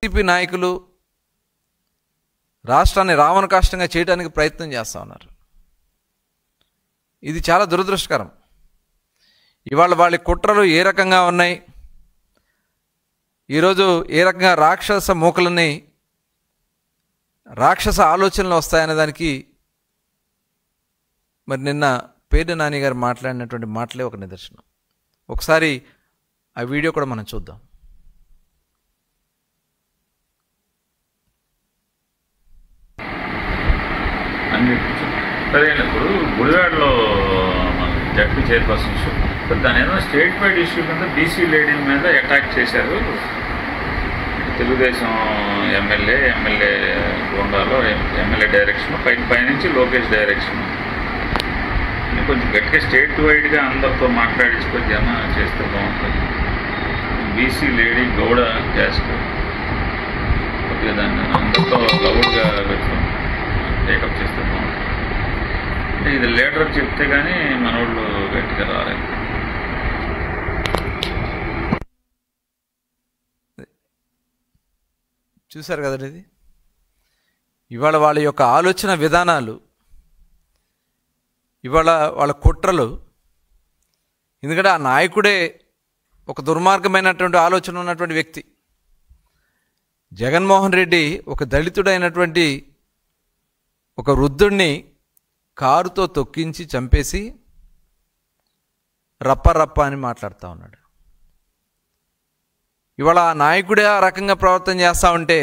YCP నాయకులు రాష్ట్రాన్ని రావణకాష్టంగా చేయడానికి ప్రయత్నం చేస్తూ ఉన్నారు. ఇది చాలా దురదృష్టకరం. ఇవాళ వాళ్ళ కుట్రలు ఏ రకంగా ఉన్నాయి, ఈరోజు ఏ రకంగా రాక్షస మూకలని రాక్షస ఆలోచనలు వస్తాయనే దానికి మరి నిన్న పేర్ని నాని గారు మాట్లాడినటువంటి మాటలే ఒక నిదర్శనం. ఒకసారి ఆ వీడియో కూడా మనం చూద్దాం. ఇప్పుడు గుడివాడలో జడ్పీ చైర్పర్సన్ ఇష్యూ, దాని ఏదో స్టేట్ వైడ్ ఇష్యూ కింద బీసీ లేడీల మీద అటాక్ చేశారు. తెలుగుదేశం ఎమ్మెల్యే గోండాలో ఎమ్మెల్యే డైరెక్షన్ పైనుంచి లోకేష్ డైరెక్షన్ కొంచెం గట్టిగా స్టేట్ వైడ్గా అందరితో మాట్లాడించుకొని చేస్తే బాగుంటుంది. బీసీ లేడీ గౌడ క్యాస్ట్ కొద్దిగా దాన్ని అందరితో లౌడ్గా టేకప్ చేస్తే బాగుంటుంది. అంటే ఇది లీడర్ చెప్తే కానీ మనోళ్ళు గట్టిగా రాలేదు. చూశారు కదండి, ఇది ఇవాళ వాళ్ళ యొక్క ఆలోచన విధానాలు, ఇవాళ వాళ్ళ కుట్రలు. ఎందుకంటే ఆ నాయకుడే ఒక దుర్మార్గమైనటువంటి ఆలోచన ఉన్నటువంటి వ్యక్తి. జగన్మోహన్ రెడ్డి ఒక దళితుడైనటువంటి ఒక వృద్ధుడిని కారుతో తొక్కించి చంపేసి రప్ప అని మాట్లాడుతూ ఉన్నాడు. ఇవాళ ఆ నాయకుడే ఆ రకంగా ప్రవర్తన చేస్తూ ఉంటే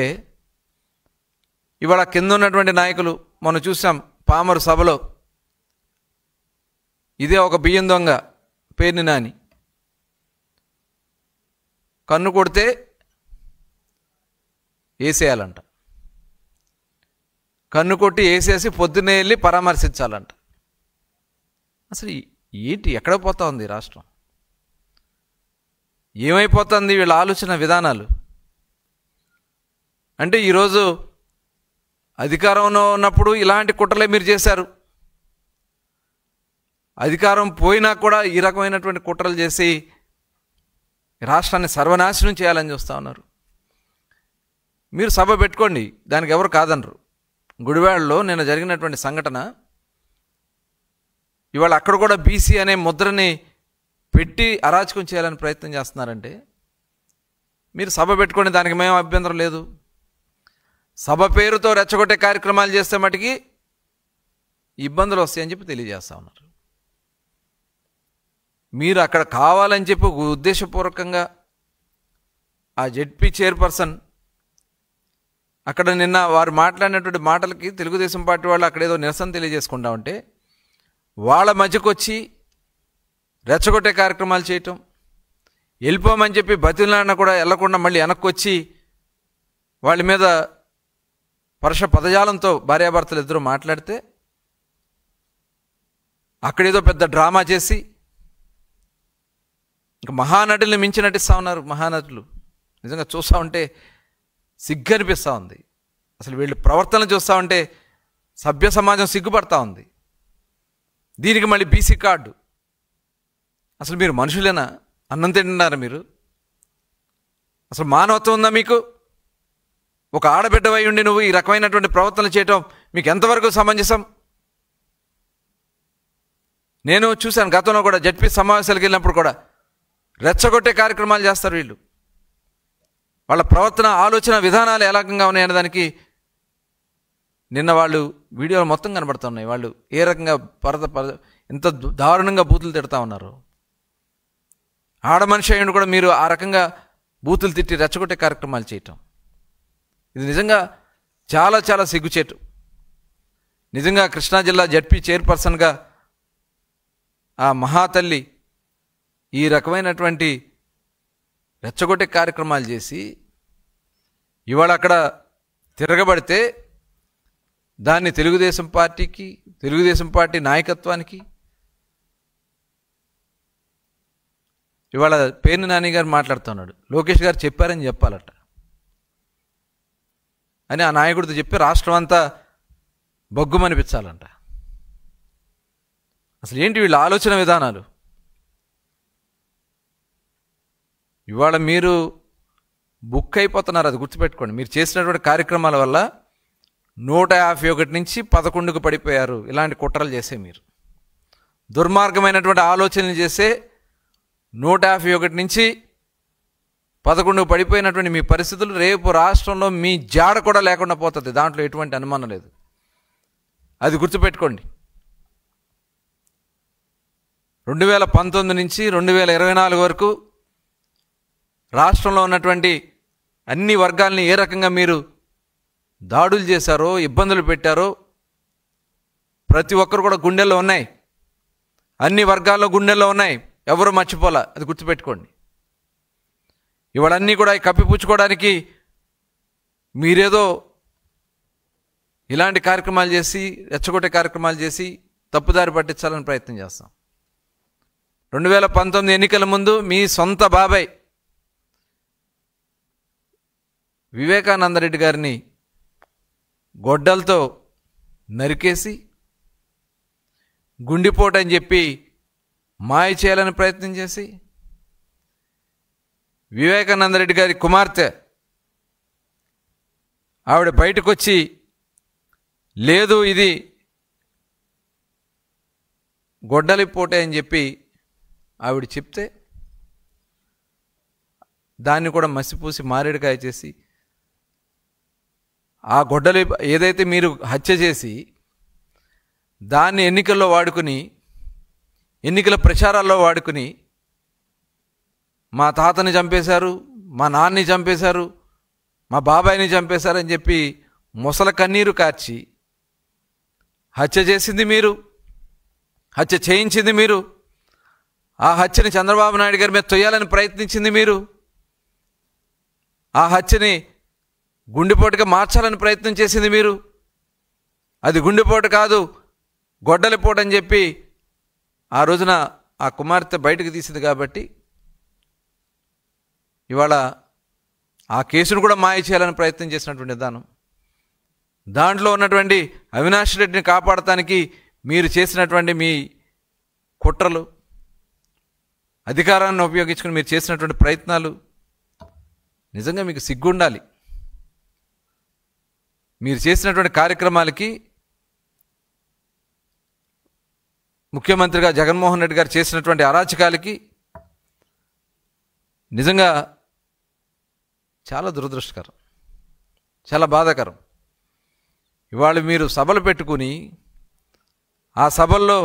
ఇవాళ కింద ఉన్నటువంటి నాయకులు మనం చూసాం పామరు సభలో, ఇదే ఒక బియ్యం దొంగ పేర్ని నాని కన్ను కొడితే వేసేయాలంట, కన్ను కొట్టి వేసేసి పొద్దున్నే వెళ్ళి పరామర్శించాలంట. అసలు ఏంటి, ఎక్కడ పోతా ఉంది రాష్ట్రం? ఏమైపోతుంది వీళ్ళ ఆలోచన విధానాలు? అంటే ఈరోజు అధికారంలో ఉన్నప్పుడు ఇలాంటి కుట్రలే మీరు చేశారు, అధికారం పోయినా కూడా ఈ రకమైనటువంటి కుట్రలు చేసి రాష్ట్రాన్ని సర్వనాశనం చేయాలని చూస్తూ ఉన్నారు. మీరు సభ పెట్టుకోండి, దానికి ఎవరు కాదనరు. గుడివాడలో నిన్న జరిగినటువంటి సంఘటన, ఇవాళ అక్కడ కూడా బీసీ అనే ముద్రని పెట్టి అరాచకం చేయాలని ప్రయత్నం చేస్తున్నారంటే మీరు సభ పెట్టుకోండి, దానికి మేము అభ్యంతరం లేదు. సభ పేరుతో రెచ్చగొట్టే కార్యక్రమాలు చేస్తే మటుకి ఇబ్బందులు వస్తాయని చెప్పి తెలియజేస్తూ ఉన్నారు. మీరు అక్కడ కావాలని చెప్పి ఉద్దేశపూర్వకంగా ఆ జెడ్పీ చైర్పర్సన్ అక్కడ నిన్న వారు మాట్లాడినటువంటి మాటలకి తెలుగుదేశం పార్టీ వాళ్ళు అక్కడ ఏదో నిరసన తెలియజేసుకుంటా ఉంటే వాళ్ళ మధ్యకు వచ్చి రెచ్చగొట్టే కార్యక్రమాలు చేయటం, వెళ్ళిపోమని చెప్పి బతిలాడినా కూడా వెళ్ళకుండా మళ్ళీ వెనక్కి వచ్చి వాళ్ళ మీద పరుష పదజాలంతో భార్యాభర్తలు ఇద్దరు మాట్లాడితే అక్కడేదో పెద్ద డ్రామా చేసి ఇంకా మహానటుల్ని మించి నటిస్తూ ఉన్నారు. మహానటులు నిజంగా చూస్తూ ఉంటే సిగ్గు అనిపిస్తూ ఉంది. అసలు వీళ్ళు ప్రవర్తన చూస్తూ ఉంటే సభ్య సమాజం సిగ్గుపడతా ఉంది. దీనికి మళ్ళీ బీసీ కార్డు. అసలు మీరు మనుషులేనా? అన్నం తింటున్నారా మీరు? అసలు మానవత్వం ఉందా మీకు? ఒక ఆడబిడ్డవై ఉండి నువ్వు ఈ రకమైనటువంటి ప్రవర్తన చేయటం మీకు ఎంతవరకు సమంజసం? నేను చూశాను గతంలో కూడా జడ్పీ సమావేశాలకు వెళ్ళినప్పుడు కూడా రెచ్చగొట్టే కార్యక్రమాలు చేస్తారు వీళ్ళు. వాళ్ళ ప్రవర్తన ఆలోచన విధానాలు ఏ రకంగా ఉన్నాయనే దానికి నిన్న వాళ్ళు వీడియోలు మొత్తం కనబడుతున్నాయి. వాళ్ళు ఏ రకంగా ఎంత దారుణంగా బూతులు తిడతా ఉన్నారు. ఆడ మనిషి అయ్యండి కూడా మీరు ఆ రకంగా బూతులు తిట్టి రెచ్చగొట్టే కార్యక్రమాలు చేయటం, ఇది నిజంగా చాలా చాలా సిగ్గుచేటు. నిజంగా కృష్ణా జిల్లా జడ్పీ చైర్పర్సన్గా ఆ మహాతల్లి ఈ రకమైనటువంటి రెచ్చగొట్టే కార్యక్రమాలు చేసి ఇవాళ అక్కడ తిరగబడితే దాన్ని తెలుగుదేశం పార్టీకి, తెలుగుదేశం పార్టీ నాయకత్వానికి ఇవాళ పేర్ని నాని గారు మాట్లాడుతున్నాడు, లోకేష్ గారు చెప్పారని చెప్పాలట అని ఆ నాయకుడితో చెప్పి రాష్ట్రం అంతా బొగ్గుమనిపించాలంట. అసలు ఏంటి వీళ్ళ ఆలోచన విధానాలు? ఇవాళ మీరు బుక్ అయిపోతున్నారు. అది గుర్తుపెట్టుకోండి. మీరు చేసినటువంటి కార్యక్రమాల వల్ల 151 నుంచి 11కు పడిపోయారు. ఇలాంటి కుట్రలు చేసే మీరు దుర్మార్గమైనటువంటి ఆలోచనలు చేసే 151 నుంచి 11కు పడిపోయినటువంటి మీ పరిస్థితులు రేపు రాష్ట్రంలో మీ జాడ కూడా లేకుండా పోతుంది. దాంట్లో ఎటువంటి అనుమానం లేదు. అది గుర్తుపెట్టుకోండి. 2019 నుంచి 2024 వరకు రాష్ట్రంలో ఉన్నటువంటి అన్ని వర్గాల్ని ఏ రకంగా మీరు దాడులు చేశారో, ఇబ్బందులు పెట్టారో ప్రతి ఒక్కరు కూడా గుండెల్లో ఉన్నాయి. అన్ని వర్గాల్లో గుండెల్లో ఉన్నాయి. ఎవరు మర్చిపోలా. అది గుర్తుపెట్టుకోండి. ఇవాళన్నీ కూడా కప్పిపుచ్చుకోవడానికి మీరేదో ఇలాంటి కార్యక్రమాలు చేసి, రెచ్చగొట్టే కార్యక్రమాలు చేసి తప్పుదారి పట్టించాలని ప్రయత్నం చేస్తాం. 2019 ఎన్నికల ముందు మీ సొంత బాబాయ్ వివేకానందరెడ్డి గారిని గొడ్డలతో నరికేసి గుండెపోటు అని చెప్పి మాయ చేయాలని ప్రయత్నం చేసి, వివేకానందరెడ్డి గారి కుమార్తె ఆవిడ బయటకు వచ్చి లేదు ఇది గొడ్డలిపోటే అని చెప్పి ఆవిడ చెప్తే దాన్ని కూడా మసిపూసి మారేడుకాయ చేసి ఆ గొడ్డలి ఏదైతే మీరు హత్య చేసి దాన్ని ఎన్నికల్లో వాడుకుని, ఎన్నికల ప్రచారాల్లో వాడుకుని మా తాతని చంపేశారు, మా నాన్నని చంపేశారు, మా బాబాయిని చంపేశారని చెప్పి ముసల కన్నీరు కార్చి హత్య చేసింది మీరు, హత్య చేయించింది మీరు, ఆ హత్యని చంద్రబాబు నాయుడు గారి మీద తొయ్యాలని ప్రయత్నించింది మీరు, ఆ హత్యని గుండెపోటుగా మార్చాలని ప్రయత్నం చేసింది మీరు. అది గుండెపోటు కాదు, గొడ్డలిపోటు అని చెప్పి ఆ రోజున ఆ కుమార్తె బయటకు తీసింది. కాబట్టి ఇవాళ ఆ కేసును కూడా మాయ చేయాలని ప్రయత్నం చేసినటువంటి విధానం, దాంట్లో ఉన్నటువంటి అవినాష్ రెడ్డిని కాపాడటానికి మీరు చేసినటువంటి మీ కుట్రలు, అధికారాన్ని ఉపయోగించుకుని మీరు చేసినటువంటి ప్రయత్నాలు నిజంగా మీకు సిగ్గుండాలి. మీరు చేసినటువంటి కార్యక్రమాలకి ముఖ్యమంత్రిగా జగన్మోహన్ రెడ్డి గారు చేసినటువంటి అరాచకాలకి నిజంగా చాలా దురదృష్టకరం, చాలా బాధాకరం. ఇవాళ మీరు సభలు పెట్టుకుని ఆ సభల్లో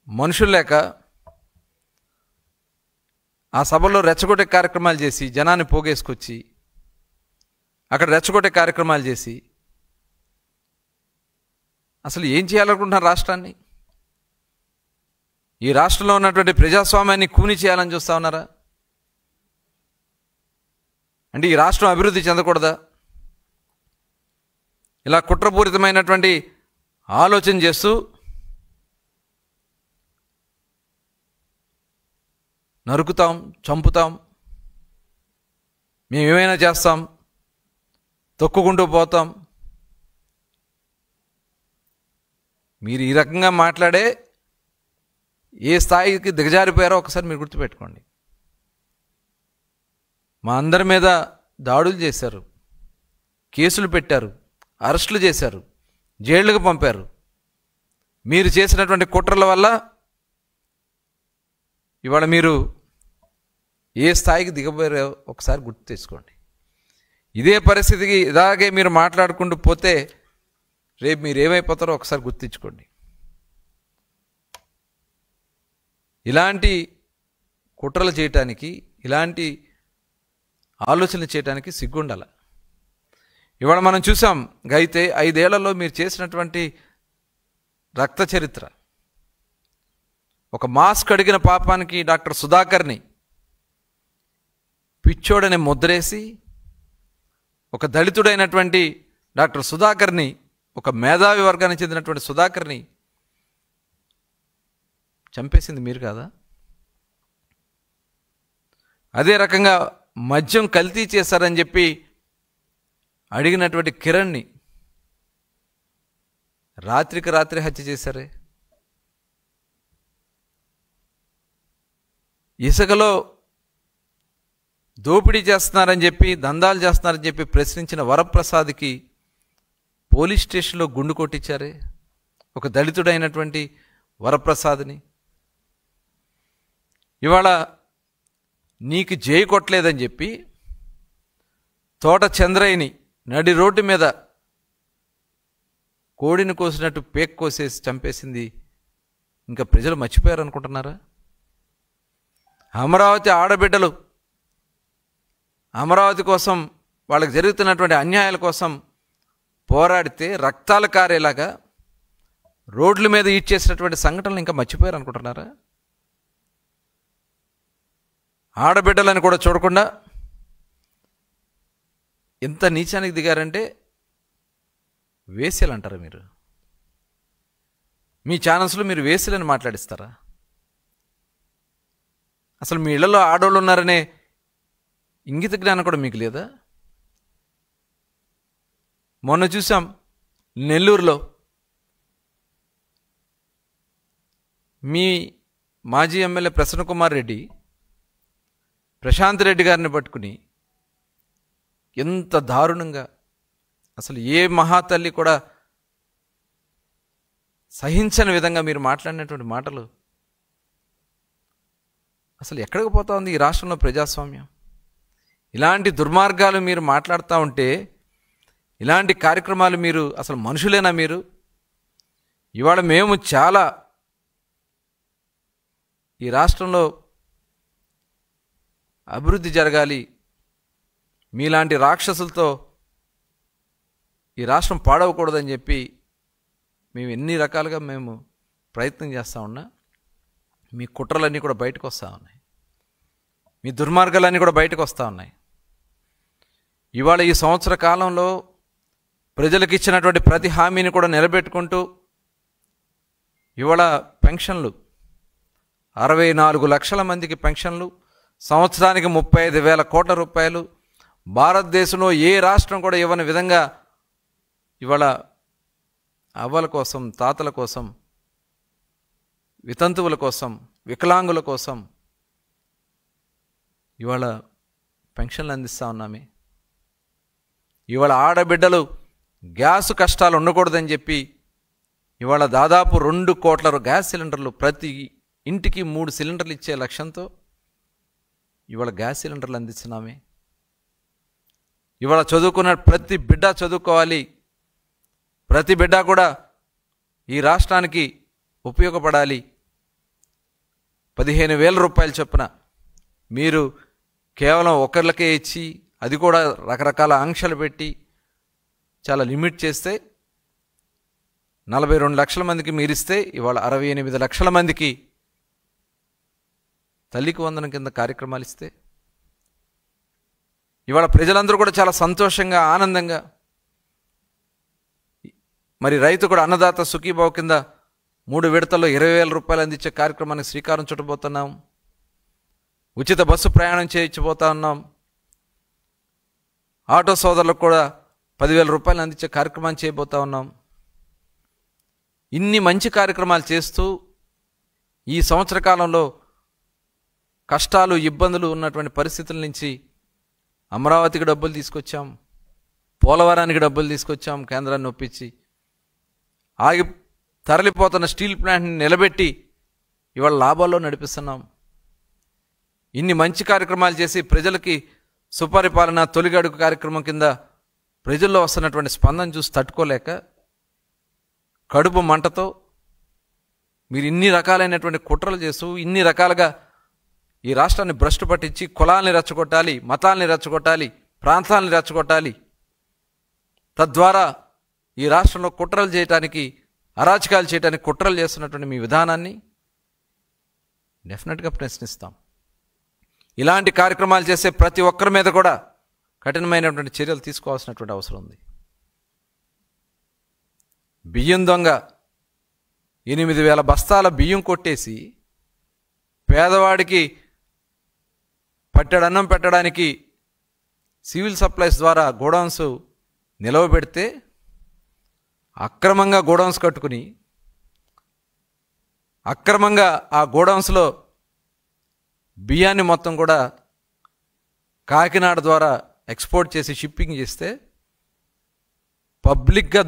మనుషులు లేక ఆ సభల్లో రెచ్చగొట్టే కార్యక్రమాలు చేసి జనాన్ని పోగేసుకొచ్చి అక్కడ రెచ్చగొట్టే కార్యక్రమాలు చేసి అసలు ఏం చేయాలనుకుంటున్నారు రాష్ట్రాన్ని? ఈ రాష్ట్రంలో ఉన్నటువంటి ప్రజాస్వామ్యాన్ని కూని చేయాలని చూస్తా ఉన్నారా? అంటే ఈ రాష్ట్రం అభివృద్ధి చెందకూడదా? ఇలా కుట్రపూరితమైనటువంటి ఆలోచన చేస్తూ నరుకుతాం, చంపుతాం, మేమేమైనా చేస్తాం, తొక్కుకుంటూ పోతాం. మీరు ఈ రకంగా మాట్లాడే ఏ స్థాయికి దిగజారిపోయారో ఒకసారి మీరు గుర్తుపెట్టుకోండి. మా అందరి మీద దాడులు చేశారు, కేసులు పెట్టారు, అరెస్టులు చేశారు, జైళ్ళకు పంపారు. మీరు చేసినటువంటి కుట్రల వల్ల ఇవాళ మీరు ఏ స్థాయికి దిగబోయారో ఒకసారి గుర్తు తెచ్చుకోండి. ఇదే పరిస్థితికి ఇలాగే మీరు మాట్లాడుకుంటూ పోతే రేపు మీరు ఏమైపోతారో ఒకసారి గుర్తించుకోండి. ఇలాంటి కుట్రలు చేయటానికి, ఇలాంటి ఆలోచనలు చేయడానికి సిగ్గుండాల. ఇవాళ మనం చూసాం, అయితే 5 ఏళ్లలో మీరు చేసినటువంటి రక్త చరిత్ర. ఒక మాస్క్ అడిగిన పాపానికి డాక్టర్ సుధాకర్ని పిచ్చోడని ముద్రేసి, ఒక దళితుడైనటువంటి డాక్టర్ సుధాకర్ని, ఒక మేధావి వర్గానికి చెందినటువంటి సుధాకర్ని చంపేసింది మీరు కాదా? అదే రకంగా మద్యం కల్తీ చేశారని చెప్పి అడిగినటువంటి కిరణ్ని రాత్రికి రాత్రి హత్య చేశారే. ఇసుకలో దోపిడీ చేస్తున్నారని చెప్పి, దందాలు చేస్తున్నారని చెప్పి ప్రశ్నించిన వరప్రసాద్కి పోలీస్ స్టేషన్లో గుండు కొట్టించారే, ఒక దళితుడైనటువంటి వరప్రసాద్ని. ఇవాళ నీకు జై కొట్టలేదని చెప్పి తోట చంద్రయ్యని నడి రోడ్డు మీద కోడిని కోసినట్టు పేక్ కోసేసి చంపేసింది ఇంకా ప్రజలు మర్చిపోయారు అనుకుంటున్నారా? అమరావతి ఆడబిడ్డలు అమరావతి కోసం, వాళ్ళకి జరుగుతున్నటువంటి అన్యాయాల కోసం పోరాడితే రక్తాలు కారేలాగా రోడ్ల మీద ఈడ్చేసినటువంటి సంఘటనలు ఇంకా మర్చిపోయారు అనుకుంటున్నారా? ఆడబిడ్డలని కూడా చూడకుండా ఎంత నీచానికి దిగారంటే వేసేలు అంటారు మీరు. మీ ఛానల్స్లో మీరు వేసేలని మాట్లాడిస్తారా? అసలు మీ ఇళ్లలో ఆడవాళ్ళు ఉన్నారనే ఇంగిత జ్ఞానం కూడా మీకు లేదా? మొన్న చూసాం నెల్లూరులో మీ మాజీ ఎమ్మెల్యే ప్రసన్న కుమార్ రెడ్డి ప్రశాంత్ రెడ్డి గారిని పట్టుకుని ఎంత దారుణంగా, అసలు ఏ మహాతల్లి కూడా సహించని విధంగా మీరు మాట్లాడినటువంటి మాటలు. అసలు ఎక్కడికి పోతా ఉంది ఈ రాష్ట్రంలో ప్రజాస్వామ్యం? ఇలాంటి దుర్మార్గాలు మీరు మాట్లాడుతూ ఉంటే, ఇలాంటి కార్యక్రమాలు మీరు అసలు మనుషులేనా మీరు? ఇవాళ మేము చాలా ఈ రాష్ట్రంలో అభివృద్ధి జరగాలి, మీలాంటి రాక్షసులతో ఈ రాష్ట్రం పాడవకూడదని చెప్పి మేము ఎన్ని రకాలుగా మేము ప్రయత్నం చేస్తూ ఉన్నా, మీ కుట్రలన్నీ కూడా బయటకు వస్తూ ఉన్నాయి, మీ దుర్మార్గాలన్నీ కూడా బయటకు వస్తూ ఉన్నాయి. ఇవాళ ఈ సంవత్సర కాలంలో ప్రజలకు ఇచ్చినటువంటి ప్రతి హామీని కూడా నిలబెట్టుకుంటూ ఇవాళ పెన్షన్లు 64 లక్షల మందికి పెన్షన్లు, సంవత్సరానికి 35,000 కోట్ల రూపాయలు, భారతదేశంలో ఏ రాష్ట్రం కూడా ఇవ్వని విధంగా ఇవాళ అవ్వల కోసం, తాతల కోసం, వితంతువుల కోసం, వికలాంగుల కోసం ఇవాళ పెన్షన్లు అందిస్తూ ఉన్నామే. ఇవాళ ఆడబిడ్డలు గ్యాస్ కష్టాలు ఉండకూడదని చెప్పి ఇవాళ దాదాపు 2 కోట్ల గ్యాస్ సిలిండర్లు, ప్రతి ఇంటికి 3 సిలిండర్లు ఇచ్చే లక్ష్యంతో ఇవాళ గ్యాస్ సిలిండర్లు అందిస్తున్నామే. ఇవాళ చదువుకున్న ప్రతి బిడ్డ చదువుకోవాలి, ప్రతి బిడ్డ కూడా ఈ రాష్ట్రానికి ఉపయోగపడాలి. 15,000 రూపాయలు చొప్పున మీరు కేవలం ఒకరికే ఇచ్చి, అది కూడా రకరకాల ఆంక్షలు పెట్టి చాలా లిమిట్ చేస్తే 42 లక్షల మందికి మీరిస్తే ఇవాళ 68 లక్షల మందికి తల్లికి వందనం కింద కార్యక్రమాలు ఇస్తే ఇవాళ ప్రజలందరూ కూడా చాలా సంతోషంగా, ఆనందంగా, మరి రైతు కూడా అన్నదాత సుఖీభావ కింద 3 విడతల్లో 20,000 రూపాయలు అందించే కార్యక్రమానికి శ్రీకారం చుట్టబోతున్నాం. ఉచిత బస్సు ప్రయాణం చేయించబోతా ఉన్నాం. ఆటో సోదరులకు కూడా 10,000 రూపాయలు అందించే కార్యక్రమాన్ని చేయబోతా ఉన్నాం. ఇన్ని మంచి కార్యక్రమాలు చేస్తూ ఈ సంవత్సర కాలంలో కష్టాలు, ఇబ్బందులు ఉన్నటువంటి పరిస్థితుల నుంచి అమరావతికి డబ్బులు తీసుకొచ్చాం, పోలవరానికి డబ్బులు తీసుకొచ్చాం, కేంద్రాన్ని ఒప్పించి ఆగి తరలిపోతున్న స్టీల్ ప్లాంట్ని నిలబెట్టి ఇవాళ లాభాల్లో నడిపిస్తున్నాం. ఇన్ని మంచి కార్యక్రమాలు చేసి ప్రజలకి సుపరిపాలన తొలిగడుగు కార్యక్రమం కింద ప్రజల్లో వస్తున్నటువంటి స్పందన చూసి తట్టుకోలేక కడుపు మంటతో మీరు ఇన్ని రకాలైనటువంటి కుట్రలు చేస్తూ, ఇన్ని రకాలుగా ఈ రాష్ట్రాన్ని భ్రష్టు పట్టించి కులాల్ని రెచ్చగొట్టాలి, మతాల్ని రెచ్చగొట్టాలి, ప్రాంతాలని రెచ్చగొట్టాలి, తద్వారా ఈ రాష్ట్రంలో కుట్రలు చేయటానికి, అరాచకాలు చేయడానికి కుట్రలు చేస్తున్నటువంటి మీ విధానాన్ని డెఫినెట్గా ప్రశ్నిస్తాం. ఇలాంటి కార్యక్రమాలు చేసే ప్రతి ఒక్కరి మీద కూడా కఠినమైనటువంటి చర్యలు తీసుకోవాల్సినటువంటి అవసరం ఉంది. బియ్యం దొంగ 8,000 బస్తాల బియ్యం కొట్టేసి పేదవాడికి పట్టెడన్నం పెట్టడానికి సివిల్ సప్లైస్ ద్వారా గోడౌన్స్ నిలవబెడితే అక్రమంగా గోడౌన్స్ కట్టుకుని అక్రమంగా ఆ గోడౌన్స్లో బియ్యాన్ని మొత్తం కూడా కాకినాడ ద్వారా ఎక్స్పోర్ట్ చేసి షిప్పింగ్ చేస్తే పబ్లిక్గా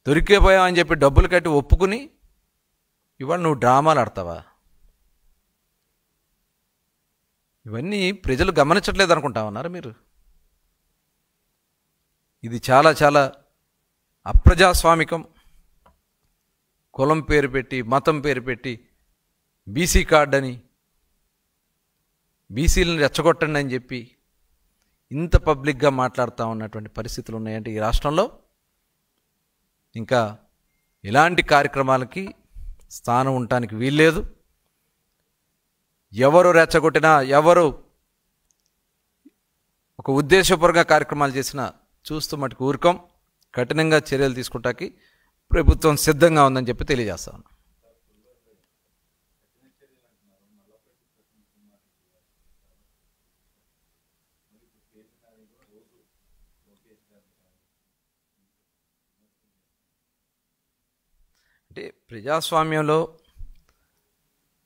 దొరికిపోయామని చెప్పి డబ్బులు కట్టి ఒప్పుకుని ఇవాళ నువ్వు డ్రామాలు ఆడతావా? ఇవన్నీ ప్రజలు గమనించట్లేదు అనుకుంటామన్నారు మీరు. ఇది చాలా చాలా అప్రజాస్వామికం. కులం పేరు పెట్టి, మతం పేరు పెట్టి, బీసీ కార్డు అని, బీసీలను రెచ్చగొట్టండి అని చెప్పి ఇంత పబ్లిక్గా మాట్లాడుతూ ఉన్నటువంటి పరిస్థితులు ఉన్నాయంటే ఈ రాష్ట్రంలో ఇంకా ఇలాంటి కార్యక్రమాలకి స్థానం ఉండటానికి వీల్లేదు. ఎవరు రెచ్చగొట్టినా, ఎవరు ఒక ఉద్దేశపూర్వక కార్యక్రమాలు చేసినా చూస్తూ మటుకు ఊరుకోం. కఠినంగా చర్యలు తీసుకుంటానికి ప్రభుత్వం సిద్ధంగా ఉందని చెప్పి తెలియజేస్తాను. అంటే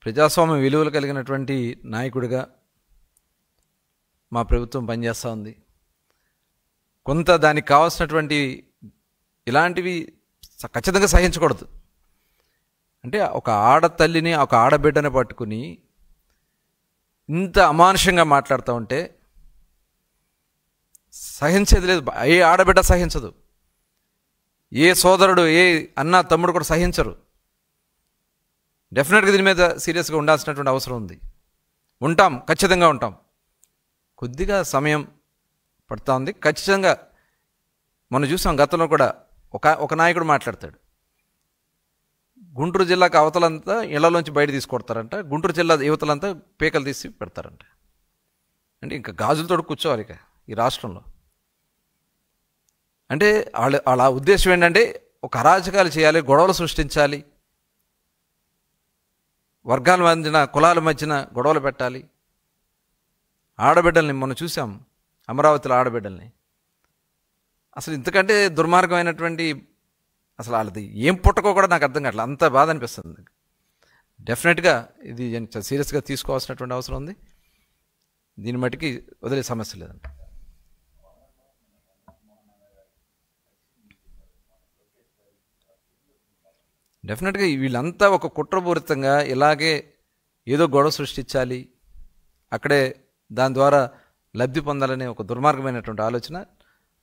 ప్రజాస్వామ్య విలువలు కలిగినటువంటి నాయకుడిగా మా ప్రభుత్వం పనిచేస్తూ ఉంది. కొంత దానికి కావాల్సినటువంటి ఇలాంటివి ఖచ్చితంగా సహించకూడదు. అంటే ఒక ఆడతల్లిని, ఒక ఆడబిడ్డని పట్టుకుని ఇంత అమానుషంగా మాట్లాడుతూ ఉంటే సహించేది లేదు. ఏ ఆడబిడ్డ సహించదు, ఏ సోదరుడు, ఏ అన్న తమ్ముడు కూడా సహించరు. డెఫినెట్గా దీని మీద సీరియస్గా ఉండాల్సినటువంటి అవసరం ఉంది. ఖచ్చితంగా ఉంటాం. కొద్దిగా సమయం పడుతూ ఉంది. ఖచ్చితంగా మనం చూసాం గతంలో కూడా ఒక నాయకుడు మాట్లాడతాడు, గుంటూరు జిల్లాకు అవతలంతా ఇళ్లలోంచి బయట తీసుకొడతారంట, గుంటూరు జిల్లా యువతలంతా పీకలు తీసి పెడతారంట. అంటే ఇంకా గాజులతో కూర్చోవాలి ఇక ఈ రాష్ట్రంలో. అంటే వాళ్ళ ఉద్దేశం ఏంటంటే ఒక అరాచకాలు చేయాలి, గొడవలు సృష్టించాలి, వర్గాల మధ్యన, కులాల మధ్యన గొడవలు పెట్టాలి. ఆడబిడ్డల్ని మనం చూసాం, అమరావతిలో ఆడబిడ్డల్ని. అసలు ఇంతకంటే దుర్మార్గమైనటువంటి అసలు వాళ్ళది ఏం పుట్టకో కూడా నాకు అర్థం కావట్లేదు. అంత బాధ అనిపిస్తుంది. డెఫినెట్గా ఇది సీరియస్గా తీసుకోవాల్సినటువంటి అవసరం ఉంది. దీని మట్టికి వదిలే సమస్య లేదండి. డెఫినెట్గా వీళ్ళంతా ఒక కుట్రపూరితంగా ఇలాగే ఏదో గొడవ సృష్టించాలి, అక్కడే దాని ద్వారా లబ్ధి పొందాలనే ఒక దుర్మార్గమైనటువంటి ఆలోచన.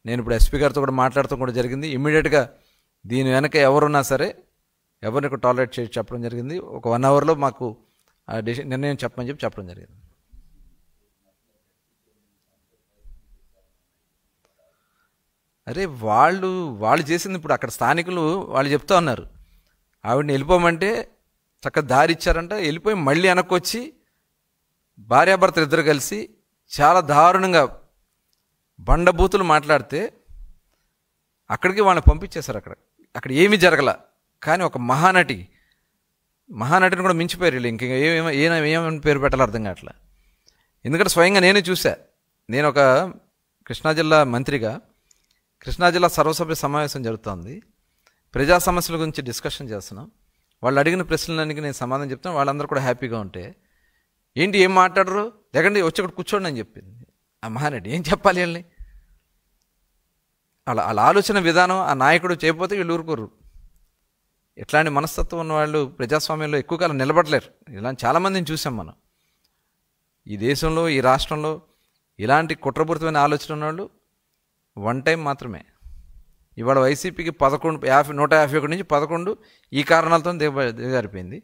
నేను ఇప్పుడు ఎస్పీ గారితో కూడా మాట్లాడటం కూడా జరిగింది. ఇమ్మీడియట్గా దీని వెనక ఎవరున్నా సరే ఎవరిని టాలరేట్ చేసి చెప్పడం జరిగింది. ఒక 1 అవర్లో మాకు ఆ నిర్ణయం చెప్పమని చెప్పడం జరిగింది. అరే వాళ్ళు చేసింది ఇప్పుడు అక్కడ స్థానికులు వాళ్ళు చెప్తా ఉన్నారు, ఆవిడని వెళ్ళిపోమంటే చక్కగా దారి ఇచ్చారంట. వెళ్ళిపోయి మళ్ళీ వెనక్కి వచ్చి భార్యాభర్తలు ఇద్దరు కలిసి చాలా దారుణంగా బండబూతులు మాట్లాడితే అక్కడికి వాళ్ళని పంపించేశారు. అక్కడ ఏమీ జరగల. కానీ ఒక మహానటిని కూడా మించిపోయారు వీళ్ళు. ఇంక ఏమేమి పేరు పెట్టాలో అర్థం కావట్లా. ఎందుకంటే స్వయంగా నేనే చూసా. నేను ఒక కృష్ణా జిల్లా మంత్రిగా కృష్ణా జిల్లా సర్వసభ్య సమావేశం జరుగుతోంది. ప్రజా సమస్యల గురించి డిస్కషన్ చేస్తున్నాం. వాళ్ళు అడిగిన ప్రశ్నలన్నీ నేను సమాధానం చెప్తాను. వాళ్ళందరూ కూడా హ్యాపీగా ఉంటే ఏంటి ఏం మాట్లాడరు, లేకండి వచ్చి ఇక్కడ కూర్చోండి అని చెప్పింది ఆ మహానటి. ఏం చెప్పాలి వీళ్ళని? వాళ్ళ ఆలోచన విధానం ఆ నాయకుడు చేయకపోతే వీళ్ళు ఊరుకోరు. ఇట్లాంటి మనస్తత్వం ఉన్న వాళ్ళు ప్రజాస్వామ్యంలో ఎక్కువ కాలం నిలబడలేరు. ఇలాంటి చాలామందిని చూసాం మనం ఈ దేశంలో, ఈ రాష్ట్రంలో. ఇలాంటి కుట్రపూరితమైన ఆలోచన ఉన్నవాళ్ళు 1 టైం మాత్రమే. ఇవాళ వైసీపీకి 151 నుంచి 11 ఈ కారణాలతో దిగజారిపోయింది.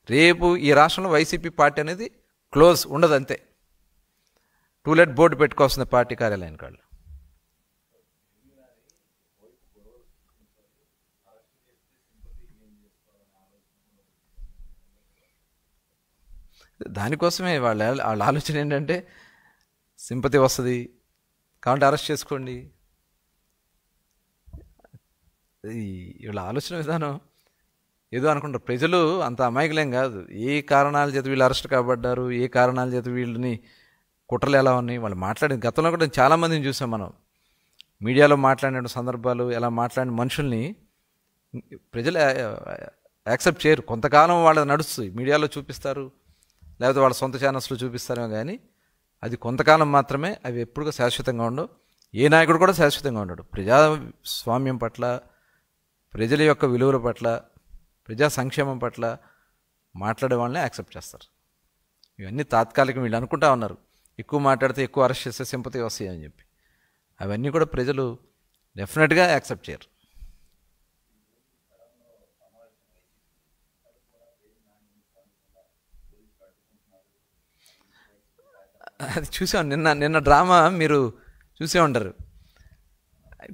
రేపు ఈ రాష్ట్రంలో వైసీపీ పార్టీ అనేది క్లోజ్ ఉండదు, అంతే. టూలెట్ బోర్డు పెట్టుకోవాల్సిన పార్టీ కార్యాలయానికి వాళ్ళు. దానికోసమే వాళ్ళ ఆలోచన ఏంటంటే సింపతి వస్తుంది కాబట్టి అరెస్ట్ చేసుకోండి. వీళ్ళ ఆలోచన విధానం ఏదో అనుకుంటారు. ప్రజలు అంత అమాయకులేం కాదు. ఏ కారణాల చేత వీళ్ళు అరెస్ట్ కాబడ్డారు, ఏ కారణాల చేత వీళ్ళని కుట్రలు ఎలా ఉన్నాయి వాళ్ళు మాట్లాడిన గతంలో కూడా చాలామందిని చూసాం మనం. మీడియాలో మాట్లాడిన సందర్భాలు, ఎలా మాట్లాడిన మనుషుల్ని ప్రజలు యాక్సెప్ట్ చేయరు. కొంతకాలం వాళ్ళ నడుస్తుంది, మీడియాలో చూపిస్తారు, లేకపోతే వాళ్ళ సొంత ఛానల్స్లో చూపిస్తారేమో కానీ అది కొంతకాలం మాత్రమే. అవి ఎప్పుడు శాశ్వతంగా ఉండవు. ఏ నాయకుడు కూడా శాశ్వతంగా ఉండడు. ప్రజాస్వామ్యం పట్ల, ప్రజల యొక్క విలువల పట్ల, ప్రజా సంక్షేమం పట్ల మాట్లాడే వాళ్ళనే యాక్సెప్ట్ చేస్తారు. ఇవన్నీ తాత్కాలికం. వీళ్ళు అనుకుంటా ఉన్నారు ఎక్కువ మాట్లాడితే ఎక్కువ అరెస్ట్ చేస్తే సింపతి వస్తాయి అని చెప్పి. అవన్నీ కూడా ప్రజలు డెఫినెట్గా యాక్సెప్ట్ చేయరు. అది చూసాం నిన్న డ్రామా మీరు చూసే ఉంటారు.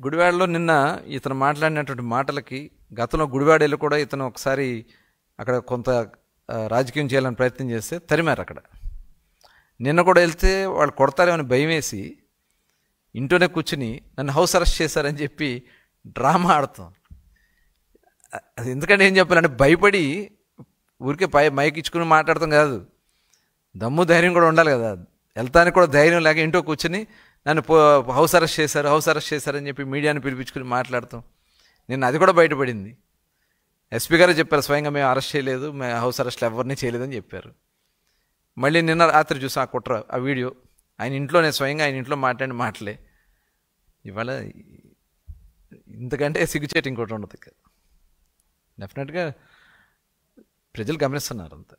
గుడివాడలో నిన్న ఇతను మాట్లాడినటువంటి మాటలకి గతంలో గుడివాడలో కూడా ఇతను ఒకసారి అక్కడ కొంత రాజకీయం చేయాలని ప్రయత్నం చేస్తే తరిమారు. అక్కడ నిన్న కూడా వెళ్తే వాళ్ళు కొడతారేమని భయం వేసి ఇంట్లోనే కూర్చుని నన్ను హౌస్ అరెస్ట్ చేశారని చెప్పి డ్రామా ఆడుతాం. అది ఎందుకంటే ఏం చెప్పాలంటే భయపడి ఊరికే మైక్ ఇచ్చుకుని మాట్లాడతాం కాదు, దమ్ము ధైర్యం కూడా ఉండాలి కదా. వెళ్తానికి కూడా ధైర్యం లేక ఇంట్లో కూర్చొని నన్ను హౌస్ అరెస్ట్ చేశారని చెప్పి మీడియాని పిలిపించుకుని మాట్లాడతాం. నిన్న అది కూడా బయటపడింది. ఎస్పీ గారు చెప్పారు స్వయంగా మేము అరెస్ట్ చేయలేదు, మేము హౌస్ అరెస్ట్లు ఎవరిని చేయలేదని చెప్పారు. మళ్ళీ నిన్న రాత్రి చూసాం ఆ కుట్ర, ఆ వీడియో. ఆయన ఇంట్లోనే స్వయంగా ఆయన ఇంట్లో మాట్లాడిన మాటలే. ఇవాళ ఇంతకంటే సిగ్గుచేటు ఇంకోటి ఉండదు. డెఫినెట్గా ప్రజలు గమనిస్తున్నారు అంతా.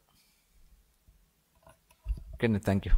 ఓకే అండి, థ్యాంక్ యూ.